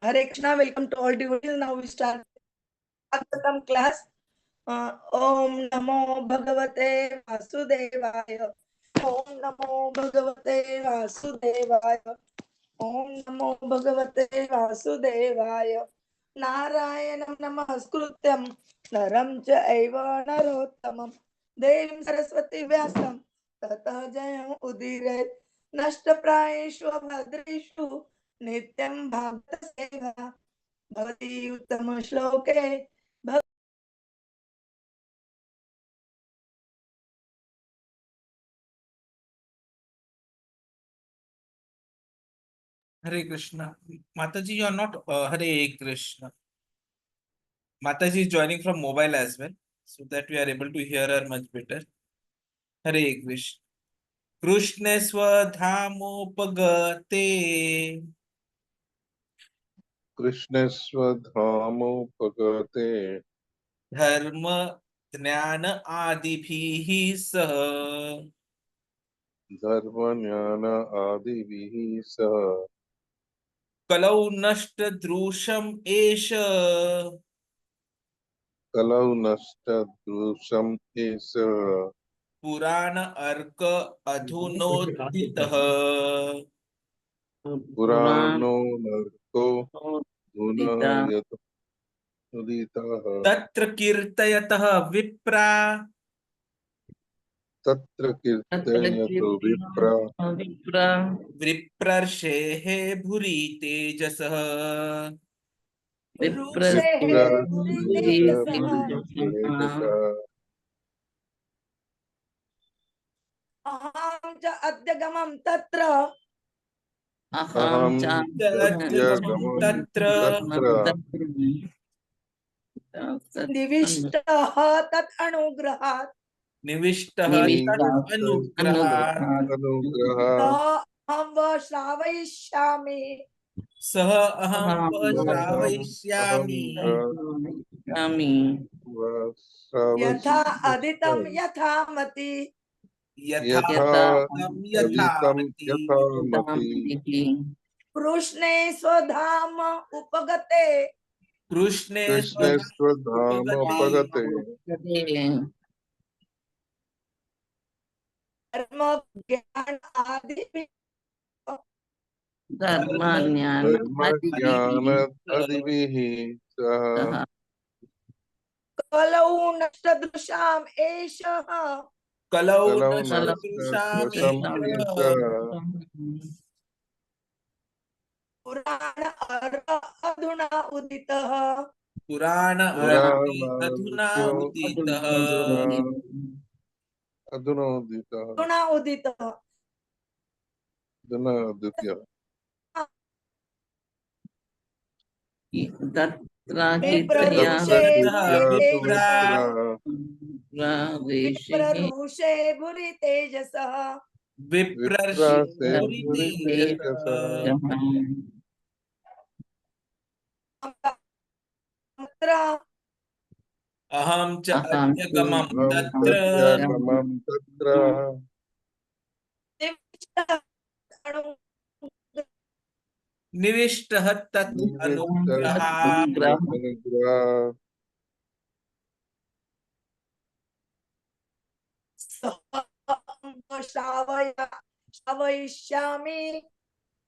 Hare Krishna, welcome to all devotees. Now we start Bhagavatam class. Om Namo Bhagavate Vasudevaya. Om Namo Bhagavate Vasudevaya. Om Namo Bhagavate Vasudevaya. Narayanam Namaskrutyam Naram Chaiva Narottamam Devim Saraswati Vyasam Tata Jayam Udiret Nashtaprayeshu Bhadreshu Nityam Bhagavata Seva Bhavati Uttama Shloke. Hare Krishna. Mataji, you are not Hare Krishna. Mataji is joining from mobile as well, so that we are able to hear her much better. Hare Krishna. Krishna Swadhamopagate. Krishna Swadhamopagate. Dharma Jnana Adibhihi Sah. Dharma Jnana Adibhihi Sah. Kalau naṣṭa-dṛśām esha. Kalau naṣṭa-dṛśām esha. Purāna arka adhunoditaḥ. Purāno narko adhunoditaḥ. Tatra kirtayatah vipra. Tatra kirtayato vipra. Viprarshehe bhuri tejasah. Aham cha adyagamam tatra. Aham cha adyagamam tatra. Nivishtaha tat anugrahat. Nivishtaha tat anugrahat. Aham va shravayishyami. Saha aham shravayishyami. Yatha aditam yathamati. Yathamati. Kṛṣṇe swadhāma upagate. Kṛṣṇe swadhamopagate. Dharma jnana adibhihi. Dharma jnana adibhihi sah. Kalau naṣṭa-dṛśām esha. Kalau naṣṭa-dṛśām esha. Purāna arka adhuna uditaḥ. Purāna adhuna uditaḥ. Adhunoditaḥ. Viprarushe bhuri tejasah. Viprarushe bhuri tejasah. Aham cha adyagamam tatra. Nivishtaha tat anugrahat. Shravayishyami.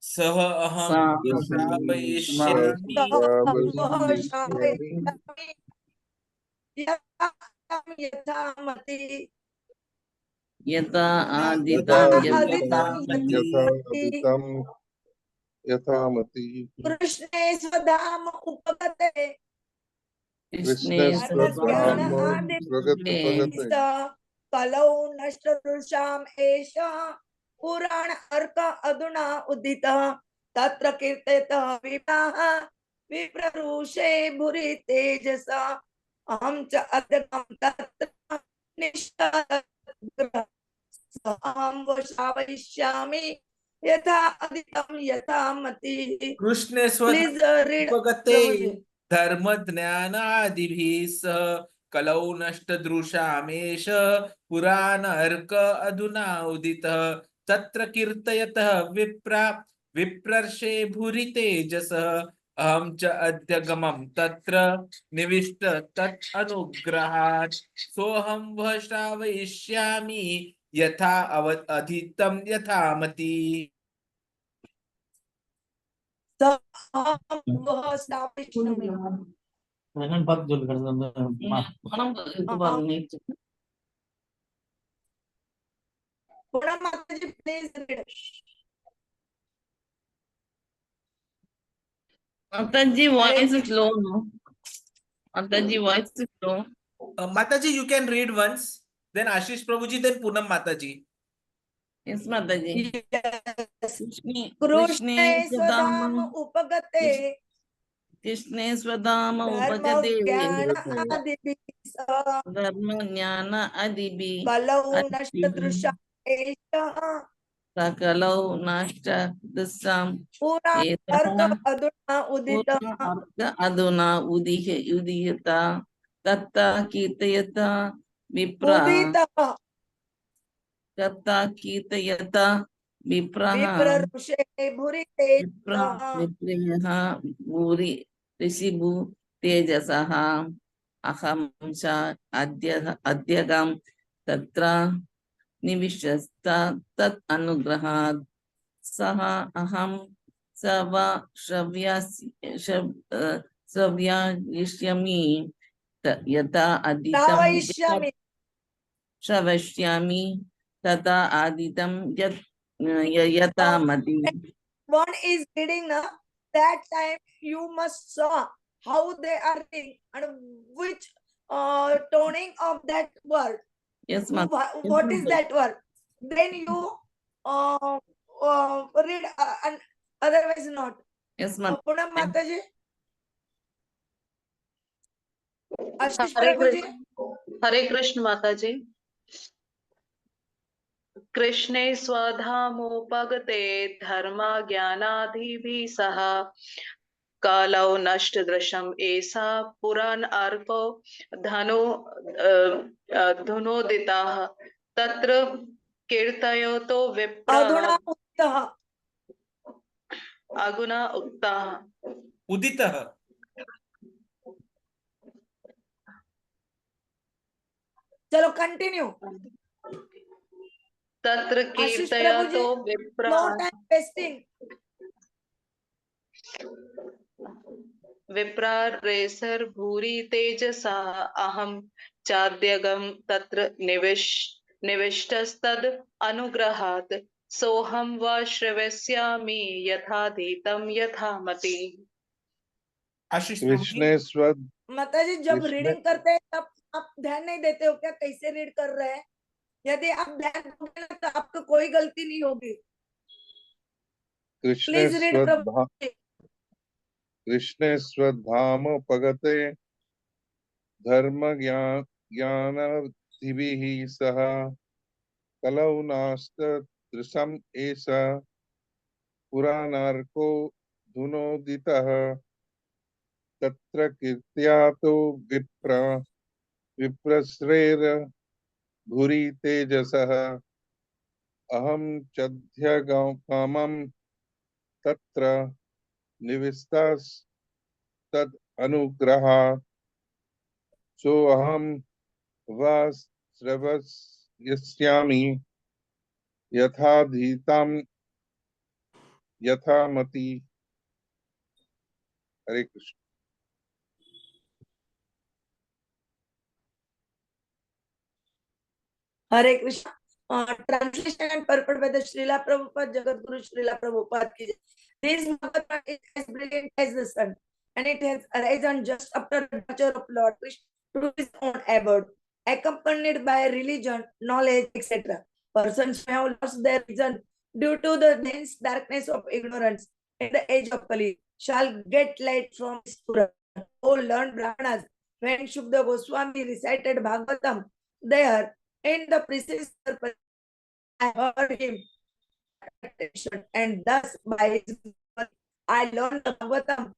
Saha aham shravayishyami. Yathamati. Yatha yathamati. Kṛṣṇe swadhāma upagate. Krishna Swadhamopagate. Kalau naṣṭa-dṛśām esha. Purāna arka adhuna uditaḥ. Tatra kirtayatah vipraha. Viprarushe bhuri tejasah. Aham cha adyagamam tatra. Aham va shravayishyami. Yatha aditam yathamati. Kṛṣṇe swadhamopagate. Dharma jnana adibhihi sah. Kalau naṣṭa-dṛśām esha. Purāna arka adhuna uditaḥ. Tatra kirtayatah viprarshe bhuri tejasah. अहम च अद्यगमं तत्र निविष्ट तत् अनुग्रहात् सोऽहं वः श्रावयिष्यामि यथा अधीतं यथा मति। Mataji, voice is low, no? Mataji, voice is low. Mataji, you can read once, then Ashish Prabhuji, then Poonam Mataji. Yes, Mataji. Yes. Krishne Kṛṣṇa upagate Krishne Swadama dharma Upagate jnana adibhi Dharma Jnana Adibi balau naṣṭa-dṛśām eṣah Sakalau naṣṭa-dṛśām purāna arka adhuna udita Arka Aduna Udihita Tatta Kirtayata Vipra udita Tatta Kirtayata Vipraha viprarushe bhurite Vipraha Bhuri Rishibu Tejasaha Aham Sha Adyagam Tatra Nivishasta Tat Anugrahad Saha Aham Sava Sravyashyami Yata Aditam Sravayishyami. Sravashyami Tata Aditam Yata Mati. One is reading now. That time you must saw how they are reading and which toning of that word. Yes, ma'am. What is that word? Then you read and otherwise not. Yes, ma'am. Poonam Mataji. Ashish Hare Prabhuji. Hare Krishna Mataji. कृष्णे स्वधामोपगते धर्म ज्ञानाधिभिः सह कालौ नष्ट-दृशम् एषा पुराण अर्को धनुदिताः तत्र कीर्तयतो विप्राः अगुना उक्ताः उदितः चलो continue तत्र कीर्तयतो विप्राः no time wasting विप्रारेसर भूरि तेजसा अहं चाद्यगं तत्र निविष्टस्तद् अनुग्रहात् सोऽहं वा श्रावयिष्यामि यथाधीतं यथा मति। आशीष प्रभु माताजी जब रीडिंग करते हैं तब आप ध्यान नहीं देते हो क्या कैसे रीड कर रहे हैं? यदि आप ध्यान दोगे ना तो आपको कोई गलती नहीं होगी। प्लीज रीड प्रभु। कृष्णे स्वधामोपगते धर्म ज्ञानाधिभिः सह कलौ नास्तादृशम् एषा पुराणार्को धुनोदितः तत्र कीर्त्यातो विप्रश्रेर भूरि तेजसः अहं चाद्यगमं तत्र निविष्टस्तद् अनुग्रहात् सोऽहं वा श्रावयिष्यामि यथाधीतं यथा मति। हरे कृष्ण। हरे Krishna. Translation and purport by the Srila Prabhupada, Jagat Guru Srila Prabhupada ki jai. This Bhagavatam is as brilliant as the sun, and it has arisen just after the departure of Lord Krishna to his own abode, accompanied by religion, knowledge, etc. Persons who have lost their reason due to the dense darkness of ignorance in the age of Kali shall get light from his Purana. O learned Brahmanas, when Śabdha Goswami recited Bhagavatam there, in the precise purpose, I heard him attention, and thus by his word, I learned the Bhagavatam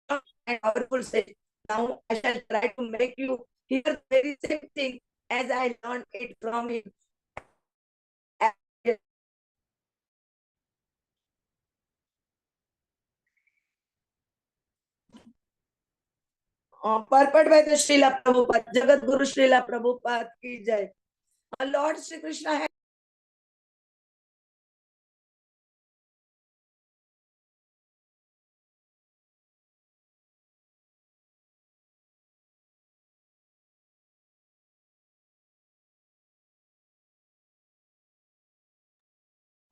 and powerful sage. Now I shall try to make you hear the very same thing as I learned it from him. purport by the Srila Prabhupada, Jagat Guru Srila Prabhupada ki jai. Lord Śrī Kṛṣṇa has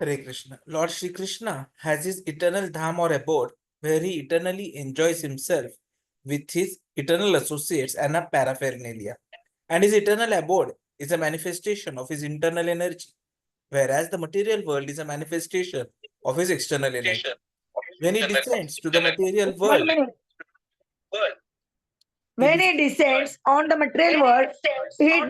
Hare Krishna. Lord Śrī Kṛṣṇa has his eternal dham or abode where he eternally enjoys himself with his eternal associates and a paraphernalia. And his eternal abode is a manifestation of his internal energy, whereas the material world is a manifestation of his external energy. When he descends to the material world, when he descends on the material world, he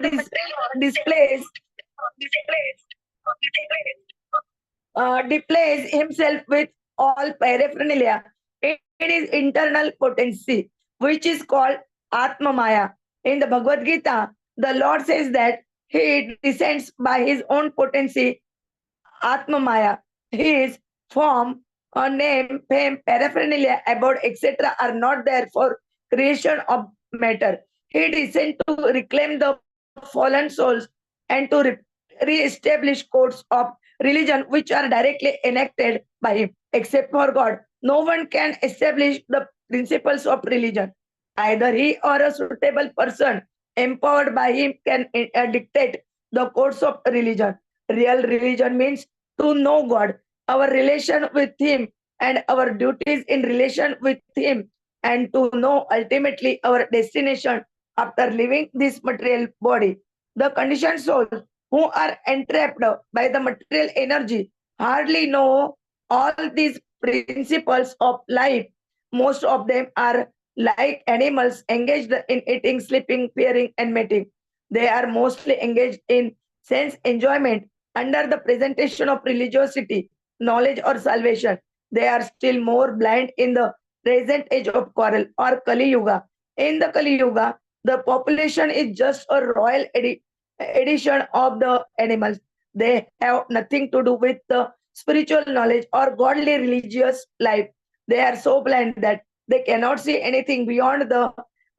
displays himself with all paraphernalia in his internal potency, which is called Atma Maya. In the Bhagavad Gita, the Lord says that he descends by his own potency, Atma Maya. His form, name, fame, paraphernalia, abode, etc. are not there for creation of matter. He descends to reclaim the fallen souls and to re-establish codes of religion which are directly enacted by him. Except for God, no one can establish the principles of religion. Either he or a suitable person empowered by him can dictate the codes of religion. Real religion means to know God, our relation with him, and our duties in relation with him, and to know ultimately our destination after leaving this material body. The conditioned souls who are entrapped by the material energy hardly know all these principles of life. Most of them are like animals engaged in eating, sleeping, fearing, and mating. They are mostly engaged in sense enjoyment under the presentation of religiosity, knowledge, or salvation. They are still more blind in the present age of Quarrel or Kali Yuga. In the Kali Yuga, the population is just a royal edition of the animals. They have nothing to do with the spiritual knowledge or godly religious life. They are so blind that they cannot see anything beyond the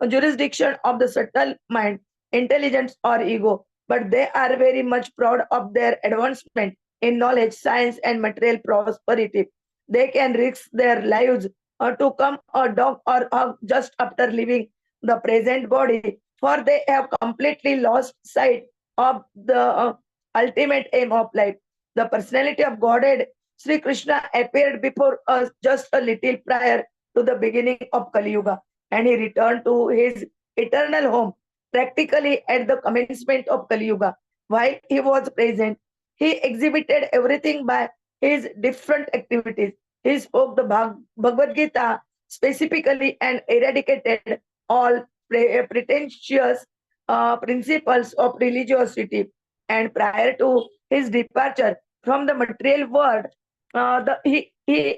jurisdiction of the subtle mind, intelligence, or ego. But they are very much proud of their advancement in knowledge, science, and material prosperity. They can risk their lives to come a dog or hug just after leaving the present body, for they have completely lost sight of the ultimate aim of life. The personality of Godhead, Śrī Kṛṣṇa, appeared before us just a little prior to the beginning of Kali Yuga, and he returned to his eternal home practically at the commencement of Kali Yuga. While he was present, he exhibited everything by his different activities. He spoke the Bhagavad Gita specifically and eradicated all pretentious principles of religiosity. And prior to his departure from the material world, he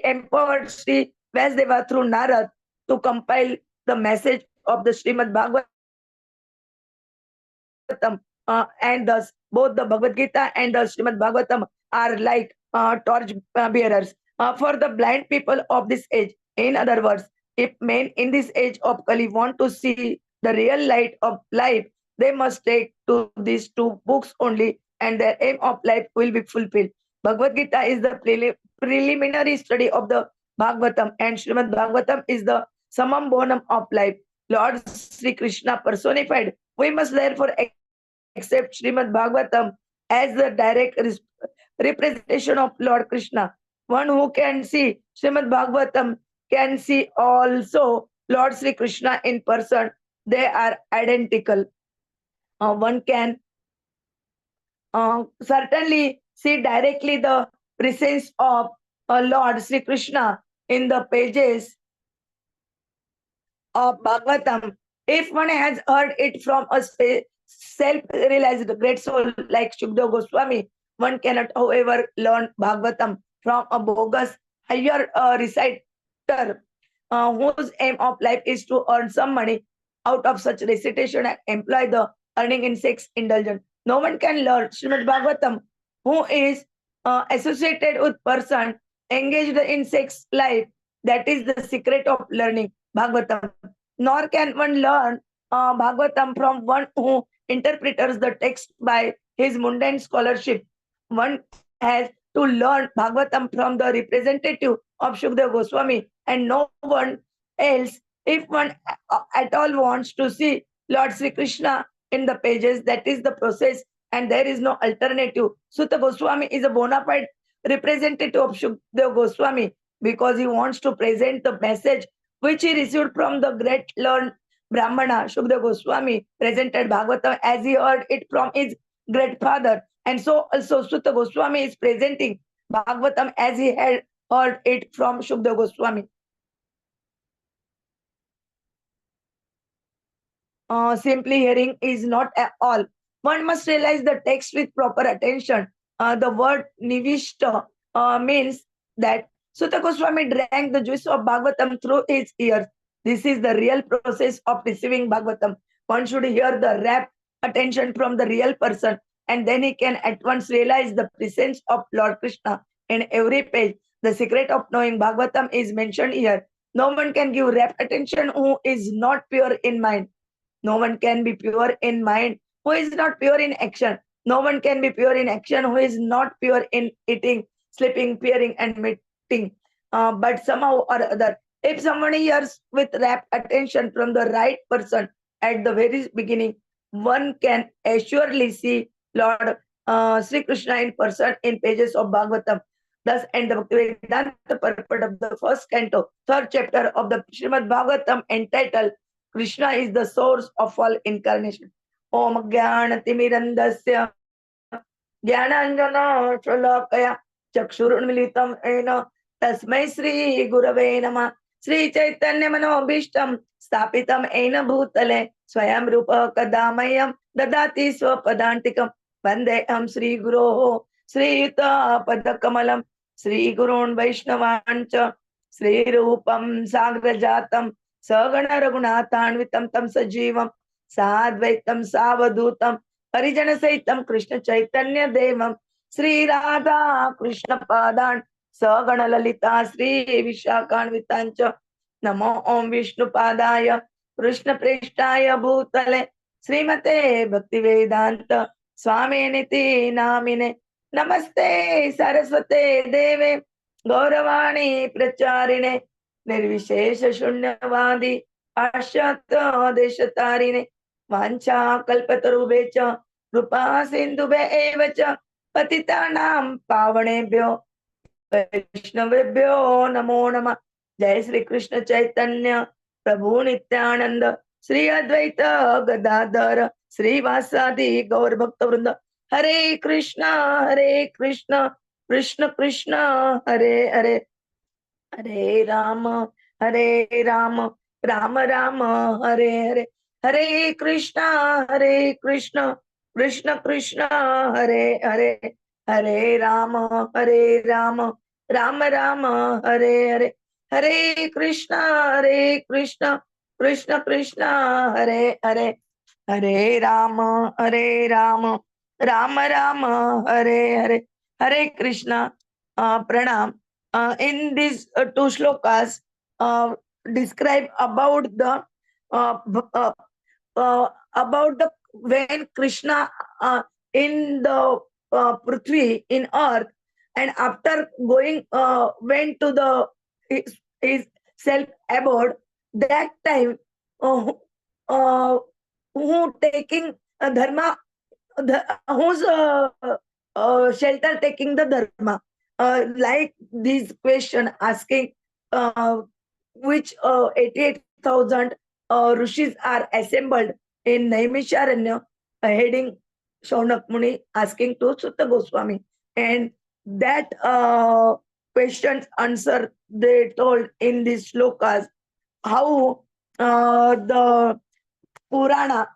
empowered Sri Vasudeva through Narad to compile the message of the Śrīmad-Bhāgavatam, and thus both the Bhagavad Gita and the Śrīmad-Bhāgavatam are like torch bearers for the blind people of this age. In other words, if men in this age of Kali want to see the real light of life, they must take to these two books only, and their aim of life will be fulfilled. Bhagavad Gita is the preliminary study of the Bhagavatam, and Śrīmad-Bhāgavatam is the summum bonum of life. Lord Śrī Kṛṣṇa personified. We must therefore accept Śrīmad-Bhāgavatam as the direct representation of Lord Krishna. One who can see Śrīmad-Bhāgavatam can see also Lord Śrī Kṛṣṇa in person. They are identical. One can certainly see directly the presence of Lord Śrī Kṛṣṇa in the pages of Bhagavatam. If one has heard it from a self-realized great soul like Śabdha Goswami, one cannot, however, learn Bhagavatam from a bogus higher reciter whose aim of life is to earn some money out of such recitation and employ the earning in sex indulgence. No one can learn Śrīmad-Bhāgavatam who is associated with person engaged in sex life. That is the secret of learning Bhagavatam. nor can one learn Bhagavatam from one who interprets the text by his mundane scholarship. One has to learn Bhagavatam from the representative of Shukadeva Goswami and no one else. If one at all wants to see Lord Śrī Kṛṣṇa in the pages, that is the process and there is no alternative. Sutta Goswami is a bona fide representative of Shukadeva Goswami because he wants to present the message which he received from the great learned Brahmana Shukadeva Goswami, presented Bhagavatam as he heard it from his great father. And so also Sutta Goswami is presenting Bhagavatam as he had heard it from Shukadeva Goswami. Simply hearing is not at all. One must realize the text with proper attention. The word nivishta means that Sutta Goswami drank the juice of Bhagavatam through his ears. This is the real process of receiving Bhagavatam. One should hear the rapt attention from the real person and then he can at once realize the presence of Lord Krishna in every page. The secret of knowing Bhagavatam is mentioned here. No one can give rapt attention who is not pure in mind. No one can be pure in mind who is not pure in action. No one can be pure in action who is not pure in eating, sleeping, peering, and meeting. But somehow or other, if someone hears with rapt attention from the right person at the very beginning, one can assuredly see Lord Śrī Kṛṣṇa in person in pages of Bhagavatam. Thus, and the Bhaktivedanta purport of the first canto, third chapter of the Śrīmad-Bhāgavatam entitled Krishna is the source of all incarnation. Om Jnana-timirandasya Jnananjana Shalakaya Chakshurunmilitam Ena Tasmai Shri Gurave Namah Shri Chaitanya Manobhishtam Stapitam Ena Bhutale Swayam Rupa Kadamayam Dadati Swapadantikam Vandeham Shri Guroho Shri Yuta Padakamalam Shri Gurun Vaishnavancha Shri Rupam Sagrajatam Sagana Raghunathanvitam Tam Sajivam Sadvaitam Savadutam Parijana Saitam Krishna Chaitanya Devam Sri Radha Krishna Padan Sagana Lalita Sri Vishakhanvitancha Namo Om Vishnu Padaya Krishna Preshtaya Bhutale Srimate Bhaktivedanta Swami Niti Namine Namaste Saraswate Deve Gauravani Pracharine Nirvishesha Shunyavadi Ashyata Deshatarine Vancha Kalpatarubecha Rupa Sindhube Evacha Patitanam Pavanebhyo Vaishnavebhyo Namo Nama Jai Shri Krishna Chaitanya Prabhu Nityananda Shri Advaita Gadadhara Shri Vasadi Gaur Bhakta Vrinda Hare Krishna Krishna Krishna Hare Hare Hare Rama, Rama Rama, Hare Hare, Hare Krishna, Krishna Krishna, Hare Hare, Hare Rama, Rama Rama, Hare Hare, Hare Krishna, Krishna Krishna, Hare Hare, Hare Rama, Rama Rama, Hare Hare, Hare Krishna, Pranam. In these two shlokas describe about the when Krishna in the Prithvi in earth and after going went to the his self abode, that time who taking dharma, who's shelter taking the dharma. Like this question asking which 88,000 rishis are assembled in Naimisharanya, heading Shaunak Muni asking to Sutta Goswami. And that question's answer they told in these shlokas, how the Purana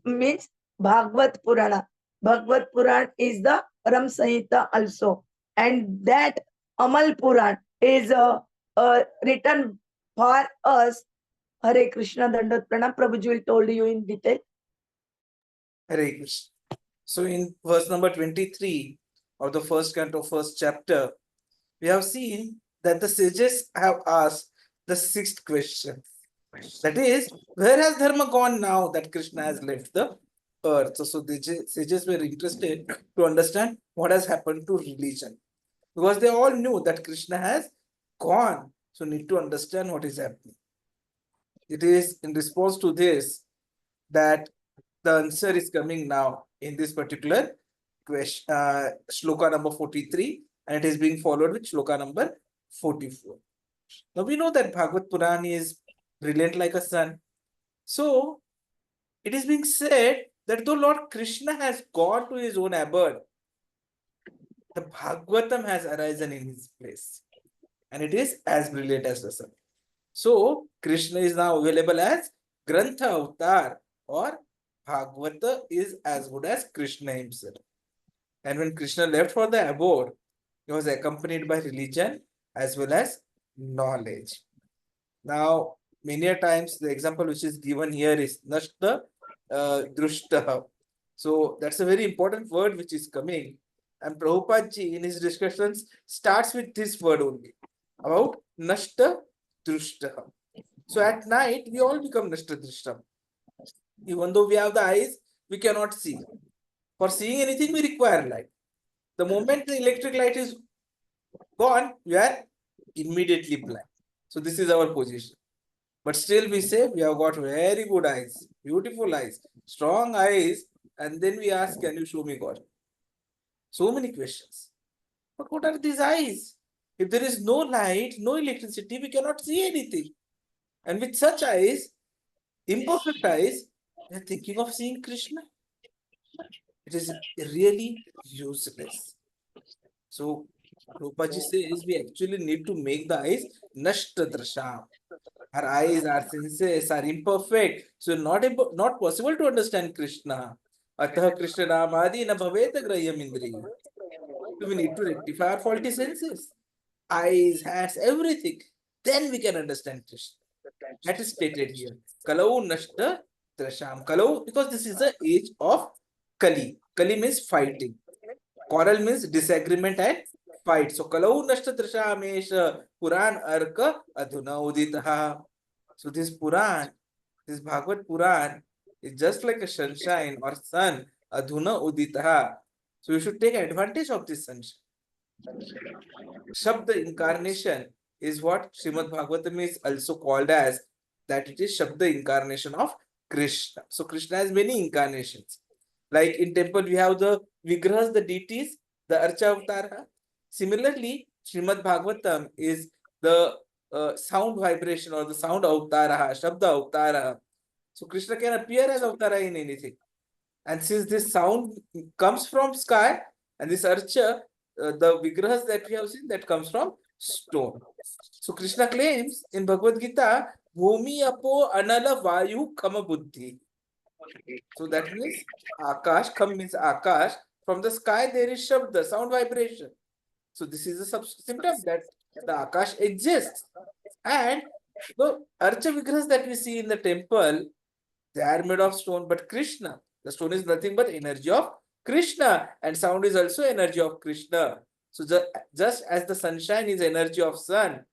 means Bhagavata-Purāna. Bhagavata-Purāna is the Ram Samhita also. And that Amal Puran is written for us. Hare Krishna Dandat Pranam. Prabhuji will told you in detail. Hare Krishna. So in verse number 23 of the first canto, first chapter, we have seen that the sages have asked the sixth question. That is, where has dharma gone now that Krishna has left the earth? So the sages were interested to understand what has happened to religion, because they all knew that Krishna has gone. So need to understand what is happening. It is in response to this that the answer is coming now in this particular question, shloka number 43, and it is being followed with shloka number 44. Now we know that Bhagavata-Purāna is brilliant like a sun. So it is being said that though Lord Krishna has gone to his own abode, the Bhagavatam has arisen in his place, and it is as brilliant as the sun. So Krishna is now available as Grantha Avatar, or Bhagavata is as good as Krishna himself. And when Krishna left for the abode, he was accompanied by religion as well as knowledge. Now, many a times the example which is given here is naṣṭa-dṛśām. So that's a very important word which is coming. And Prabhupada ji in his discussions starts with this word only about naṣṭa-dṛśām. So at night, we all become naṣṭa-dṛśām. Even though we have the eyes, we cannot see. For seeing anything, we require light. The moment the electric light is gone, we are immediately blind. So this is our position. But still we say we have got very good eyes, beautiful eyes, strong eyes, and then we ask, can you show me God? So many questions. But what are these eyes? If there is no light, no electricity, we cannot see anything. And with such eyes, imperfect eyes, we are thinking of seeing Krishna. It is really useless. So Prabhupada says we actually need to make the eyes naṣṭa-dṛśām. Our eyes, our senses are imperfect, so not possible to understand Krishna. Ataḥ kṛṣṇa-nāmādi na bhaved grāhyam indriyaiḥ. So we need to rectify our faulty senses. Eyes, hands, everything. Then we can understand Krishna. That is stated here. Kalau naṣṭa-dṛśām. Kalau, because this is the age of Kali. Kali means fighting. Quarrel means disagreement and fight. So kalau naṣṭa-dṛśām esha Purāna arka adhunoditaḥ. So this Purāna, this Bhagavata-Purāna is just like a sunshine or sun, adhunoditaḥ. So you should take advantage of this sunshine. Śabdha incarnation is what Śrīmad-Bhāgavatam is also called as, that it is śabdha incarnation of Kṛṣṇa. So Krishna has many incarnations. Like in temple, we have the vigrahas, the deities, the archa avatara. Similarly, Śrīmad-Bhāgavatam is the sound vibration or the sound avatara, śabdha avatara. So Krishna can appear as avatara in anything. And since this sound comes from sky, and this archa, the vigrahas that we have seen, that comes from stone. So Krishna claims in Bhagavad Gita, bhūmir apo analo vāyuḥ Khaṁ buddhir. So that means ākāśāḥ, Khaṁ means ākāśāḥ. From the sky there is śabdha, sound vibration. So this is a symptom that the ākāśāḥ exists. And the archa vigrahas that we see in the temple, they are made of stone, but Krishna, the stone is nothing but energy of Krishna, and sound is also energy of Krishna. So just as the sunshine is energy of sun,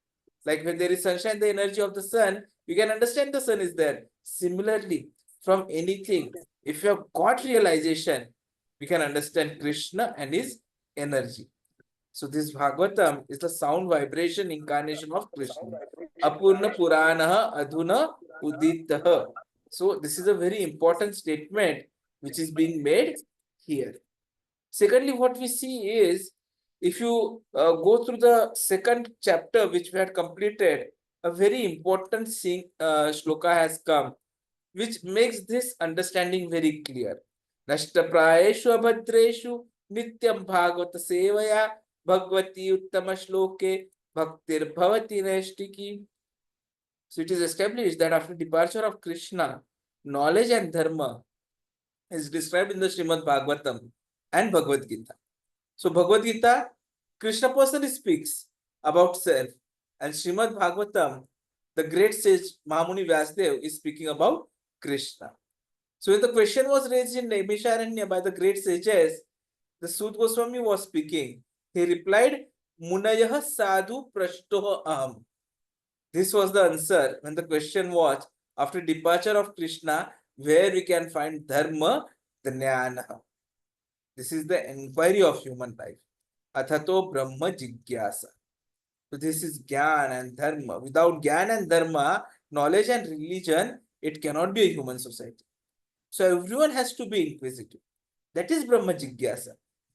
like when there is sunshine, the energy of the sun, you can understand the sun is there. Similarly, from anything, if you have got realization, we can understand Krishna and his energy. So this Bhagavatam is the sound vibration incarnation of Krishna. Apurna Purāna adhunoditaḥ. So this is a very important statement which is being made here. Secondly, what we see is, if you go through the second chapter which we had completed, a very important shloka has come, which makes this understanding very clear. Naṣṭa-prāyeshu abhadreshu nityam bhagavata sevaya bhagavati uttama shloke bhaktir bhavati naistiki. So it is established that after departure of Krishna, knowledge and dharma is described in the Śrīmad-Bhāgavatam and Bhagavad Gita. So Bhagavad Gita, Krishna personally speaks about self, and Śrīmad-Bhāgavatam, the great sage Mahamuni Vyasadeva is speaking about Krishna. So when the question was raised in Naimisharanya by the great sages, the Sud Goswami was speaking. He replied, Munayah sadhu prashtoh aham. This was the answer when the question was, after departure of Krishna, where we can find dharma, jnana. This is the inquiry of human life. Athato brahma jigyasa. So this is Gyan and Dharma. Without Gyan and Dharma, knowledge and religion, it cannot be a human society. So everyone has to be inquisitive. That is Brahma Jigyasa.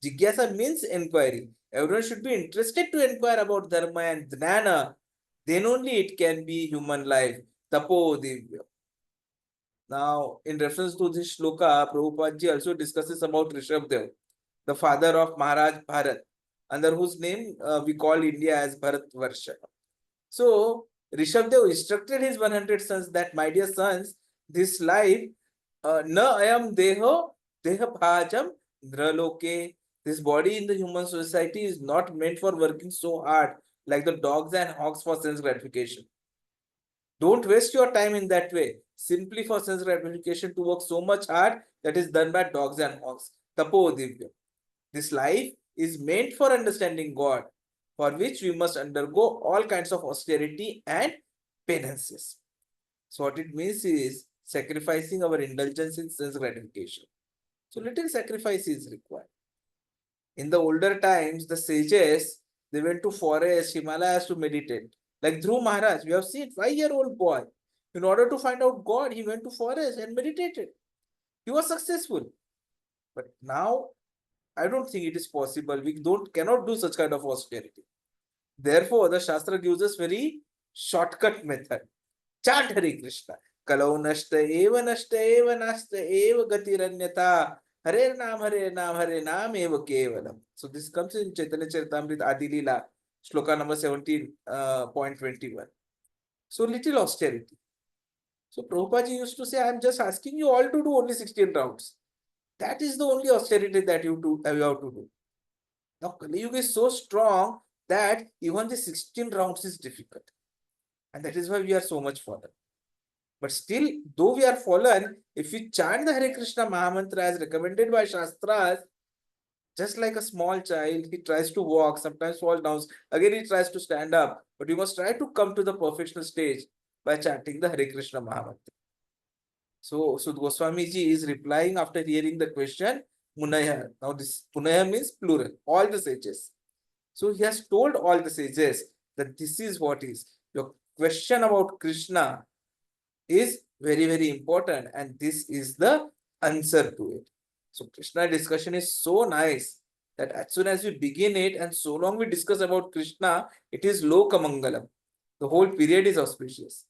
Jigyasa means inquiry. Everyone should be interested to inquire about Dharma and Jnana. Then only it can be human life. Tapo Divya. Now, in reference to this shloka, Prabhupada ji also discusses about Rishabdev, the father of Maharaj Bharat, under whose name we call India as Bharatvarsha. So, Rishabdev instructed his 100 sons that, my dear sons, this life, na ayam deho bhajam draloke. This body in the human society is not meant for working so hard like the dogs and hogs for sense gratification. Don't waste your time in that way, simply for sense gratification, to work so much hard that is done by dogs and hogs. Tapo divya. This life is meant for understanding God, for which we must undergo all kinds of austerity and penances. So what it means is sacrificing our indulgence in sense gratification. So little sacrifice is required. In the older times, the sages, they went to forests, Himalayas to meditate. Like Dhruv Maharaj, we have seen 5-year-old boy. In order to find out God, he went to forest and meditated. He was successful. But now, I don't think it is possible. We cannot do such kind of austerity. Therefore, the Shastra gives us very shortcut method. Chant Hare Krishna. Kalau nashta eva nashta eva gatiranyata. Hare Nam eva kevalam. So this comes in Chaitanya Charitamrita Adi Leela, shloka number 17.21. So little austerity. So Prabhupada ji used to say, I am just asking you all to do only 16 rounds. That is the only austerity that you have to do. Now Kali Yuga is so strong that even the 16 rounds is difficult. And that is why we are so much fallen. But still, though we are fallen, if we chant the Hare Krishna Mahamantra as recommended by Shastras, just like a small child, he tries to walk, sometimes falls down, again he tries to stand up. But we must try to come to the perfectional stage by chanting the Hare Krishna Mahamantra. So Goswami ji is replying after hearing the question, Munaya. Now this Munaya means plural, all the sages. So he has told all the sages that this is what is. Your question about Krishna is very, very important, and this is the answer to it. So Krishna discussion is so nice that as soon as we begin it and so long we discuss about Krishna, it is Lokamangalam. The whole period is auspicious.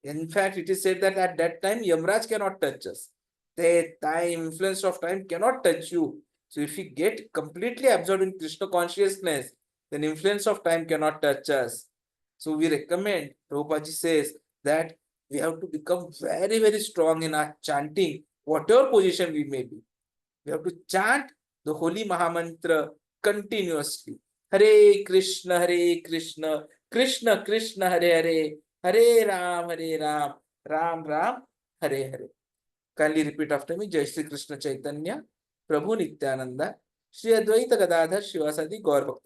In fact, it is said that at that time, Yamraj cannot touch us. The time, influence of time cannot touch you. So if we get completely absorbed in Krishna consciousness, then influence of time cannot touch us. So we recommend, Prabhupada ji says that we have to become very, very strong in our chanting, whatever position we may be. We have to chant the holy Mahamantra continuously. Hare Krishna, Krishna Krishna, Hare Hare, Hare Ram, Ram Ram, Hare Hare. Kindly repeat after me. Jai Shri Krishna Chaitanya, Prabhu Nityananda, Shri Advaita Gadadhar Shivasadi Gaur Bhakta.